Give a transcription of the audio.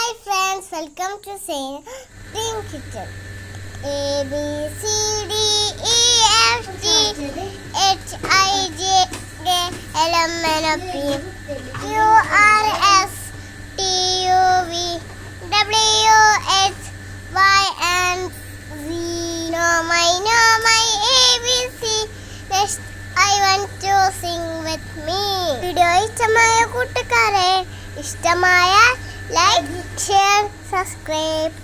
Hi friends, welcome to Saint Green Kitchen. A B C D E F G H I J K L M N O P Q R S T U V W X Y and Z. Know my ABC. Next I want to sing with me. Video ഇഷ്ടമായ കൂട്ടുകാരെ ഇഷ്ടമായ like share subscribe